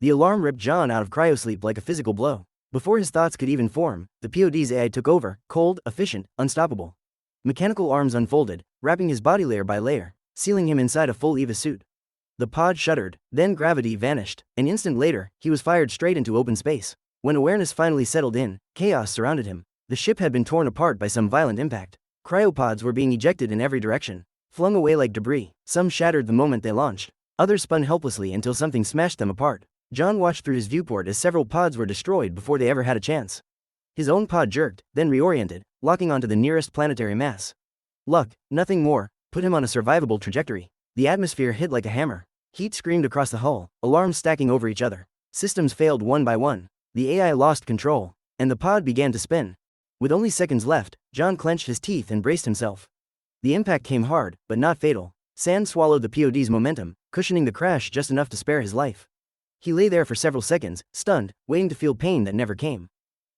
The alarm ripped John out of cryosleep like a physical blow. Before his thoughts could even form, the POD's AI took over, cold, efficient, unstoppable. Mechanical arms unfolded, wrapping his body layer by layer, sealing him inside a full EVA suit. The pod shuddered, then gravity vanished. An instant later, he was fired straight into open space. When awareness finally settled in, chaos surrounded him. The ship had been torn apart by some violent impact. Cryopods were being ejected in every direction, flung away like debris. Some shattered the moment they launched. Others spun helplessly until something smashed them apart. John watched through his viewport as several pods were destroyed before they ever had a chance. His own pod jerked, then reoriented, locking onto the nearest planetary mass. Luck, nothing more, put him on a survivable trajectory. The atmosphere hit like a hammer. Heat screamed across the hull, alarms stacking over each other. Systems failed one by one. The AI lost control, and the pod began to spin. With only seconds left, John clenched his teeth and braced himself. The impact came hard, but not fatal. Sand swallowed the POD's momentum, cushioning the crash just enough to spare his life. He lay there for several seconds, stunned, waiting to feel pain that never came.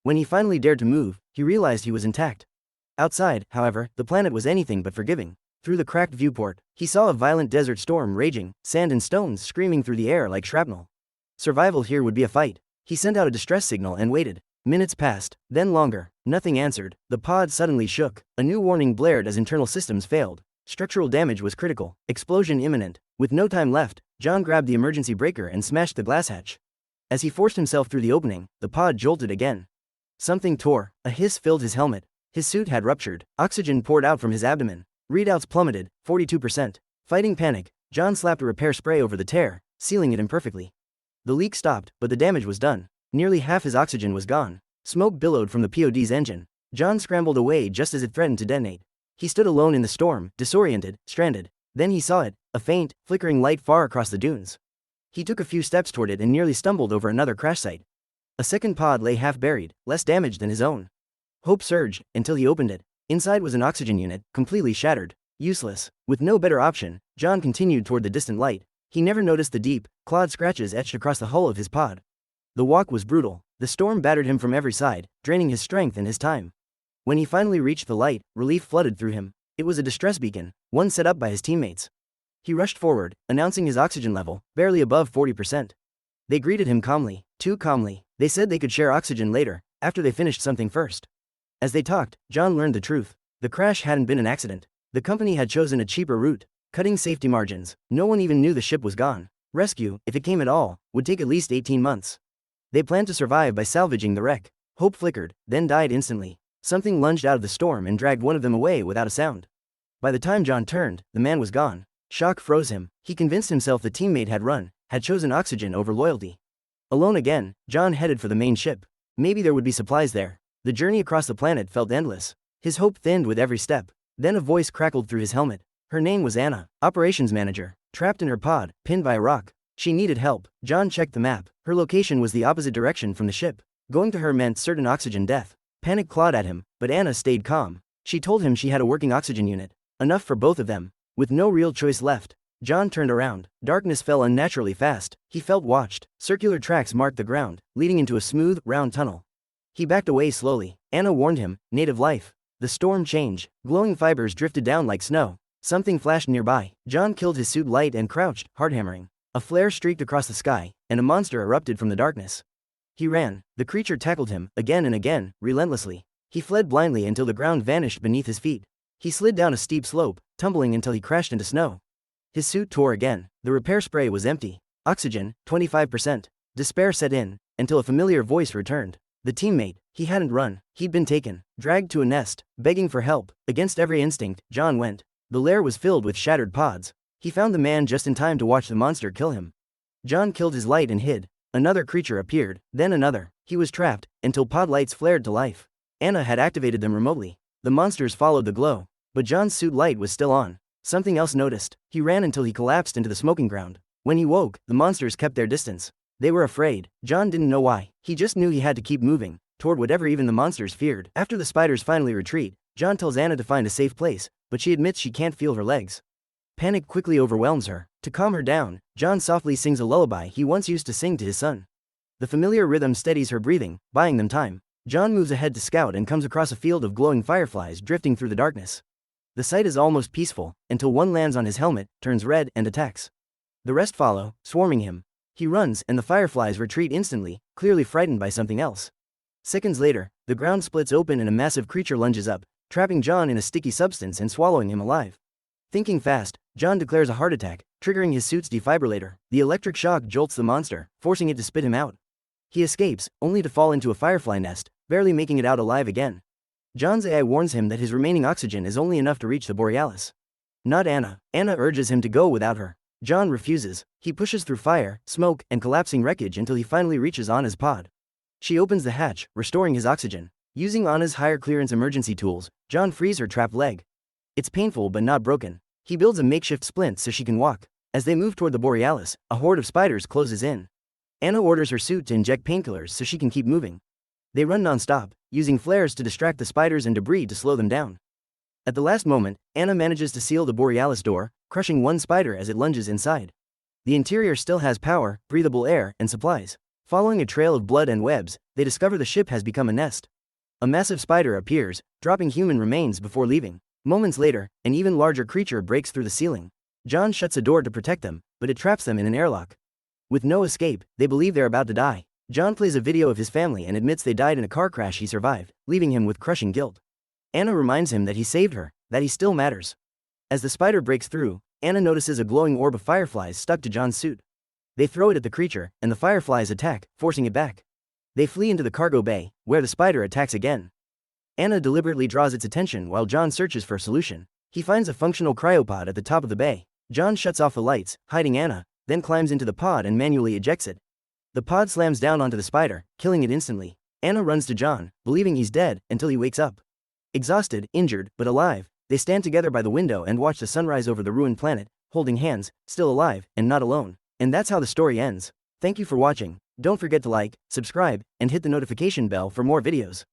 When he finally dared to move, he realized he was intact. Outside, however, the planet was anything but forgiving. Through the cracked viewport, he saw a violent desert storm raging, sand and stones screaming through the air like shrapnel. Survival here would be a fight. He sent out a distress signal and waited. Minutes passed, then longer. Nothing answered. The pod suddenly shook. A new warning blared as internal systems failed. Structural damage was critical. Explosion imminent. With no time left, John grabbed the emergency breaker and smashed the glass hatch. As he forced himself through the opening, the pod jolted again. Something tore. A hiss filled his helmet. His suit had ruptured. Oxygen poured out from his abdomen. Readouts plummeted, 42%. Fighting panic, John slapped a repair spray over the tear, sealing it imperfectly. The leak stopped, but the damage was done. Nearly half his oxygen was gone. Smoke billowed from the POD's engine. John scrambled away just as it threatened to detonate. He stood alone in the storm, disoriented, stranded. Then he saw it, a faint, flickering light far across the dunes. He took a few steps toward it and nearly stumbled over another crash site. A second pod lay half buried, less damaged than his own. Hope surged, until he opened it. Inside was an oxygen unit, completely shattered. Useless. With no better option, John continued toward the distant light. He never noticed the deep, clawed scratches etched across the hull of his pod. The walk was brutal. The storm battered him from every side, draining his strength and his time. When he finally reached the light, relief flooded through him. It was a distress beacon, one set up by his teammates. He rushed forward, announcing his oxygen level, barely above 40%. They greeted him calmly, too calmly. They said they could share oxygen later, after they finished something first. As they talked, John learned the truth. The crash hadn't been an accident. The company had chosen a cheaper route, cutting safety margins. No one even knew the ship was gone. Rescue, if it came at all, would take at least 18 months. They planned to survive by salvaging the wreck. Hope flickered, then died instantly. Something lunged out of the storm and dragged one of them away without a sound. By the time John turned, the man was gone. Shock froze him. He convinced himself the teammate had chosen oxygen over loyalty. Alone again, John headed for the main ship. Maybe there would be supplies there. The journey across the planet felt endless. His hope thinned with every step. Then a voice crackled through his helmet. Her name was Anna, operations manager, trapped in her pod, pinned by a rock. She needed help. John checked the map. Her location was the opposite direction from the ship. Going to her meant certain oxygen death. Panic clawed at him, but Anna stayed calm. She told him she had a working oxygen unit. Enough for both of them. With no real choice left, John turned around. Darkness fell unnaturally fast. He felt watched. Circular tracks marked the ground, leading into a smooth, round tunnel. He backed away slowly. Anna warned him, native life. The storm changed. Glowing fibers drifted down like snow. Something flashed nearby. John killed his suit light and crouched, hard hammering. A flare streaked across the sky, and a monster erupted from the darkness. He ran. The creature tackled him, again and again, relentlessly. He fled blindly until the ground vanished beneath his feet. He slid down a steep slope, tumbling until he crashed into snow. His suit tore again. The repair spray was empty. Oxygen, 25%. Despair set in, until a familiar voice returned. The teammate. He hadn't run. He'd been taken, dragged to a nest, begging for help. Against every instinct, John went. The lair was filled with shattered pods. He found the man just in time to watch the monster kill him. John killed his light and hid. Another creature appeared, then another. He was trapped, until pod lights flared to life. Anna had activated them remotely. The monsters followed the glow. But John's suit light was still on. Something else noticed. He ran until he collapsed into the smoking ground. When he woke, the monsters kept their distance. They were afraid. John didn't know why. He just knew he had to keep moving, toward whatever even the monsters feared. After the spiders finally retreat, John tells Anna to find a safe place, but she admits she can't feel her legs. Panic quickly overwhelms her. To calm her down, John softly sings a lullaby he once used to sing to his son. The familiar rhythm steadies her breathing, buying them time. John moves ahead to scout and comes across a field of glowing fireflies drifting through the darkness. The sight is almost peaceful, until one lands on his helmet, turns red, and attacks. The rest follow, swarming him. He runs, and the fireflies retreat instantly, clearly frightened by something else. Seconds later, the ground splits open and a massive creature lunges up, trapping John in a sticky substance and swallowing him alive. Thinking fast, John declares a heart attack, triggering his suit's defibrillator. The electric shock jolts the monster, forcing it to spit him out. He escapes, only to fall into a firefly nest, barely making it out alive again. John's AI warns him that his remaining oxygen is only enough to reach the Borealis. Not Anna. Anna urges him to go without her. John refuses. He pushes through fire, smoke, and collapsing wreckage until he finally reaches Anna's pod. She opens the hatch, restoring his oxygen. Using Anna's higher clearance emergency tools, John frees her trapped leg. It's painful but not broken. He builds a makeshift splint so she can walk. As they move toward the Borealis, a horde of spiders closes in. Anna orders her suit to inject painkillers so she can keep moving. They run non-stop, using flares to distract the spiders and debris to slow them down. At the last moment, Anna manages to seal the Borealis door, crushing one spider as it lunges inside. The interior still has power, breathable air, and supplies. Following a trail of blood and webs, they discover the ship has become a nest. A massive spider appears, dropping human remains before leaving. Moments later, an even larger creature breaks through the ceiling. John shuts a door to protect them, but it traps them in an airlock. With no escape, they believe they're about to die. John plays a video of his family and admits they died in a car crash he survived, leaving him with crushing guilt. Anna reminds him that he saved her, that he still matters. As the spider breaks through, Anna notices a glowing orb of fireflies stuck to John's suit. They throw it at the creature, and the fireflies attack, forcing it back. They flee into the cargo bay, where the spider attacks again. Anna deliberately draws its attention while John searches for a solution. He finds a functional cryopod at the top of the bay. John shuts off the lights, hiding Anna, then climbs into the pod and manually ejects it. The pod slams down onto the spider, killing it instantly. Anna runs to John, believing he's dead, until he wakes up. Exhausted, injured, but alive, they stand together by the window and watch the sunrise over the ruined planet, holding hands, still alive, and not alone. And that's how the story ends. Thank you for watching. Don't forget to like, subscribe, and hit the notification bell for more videos.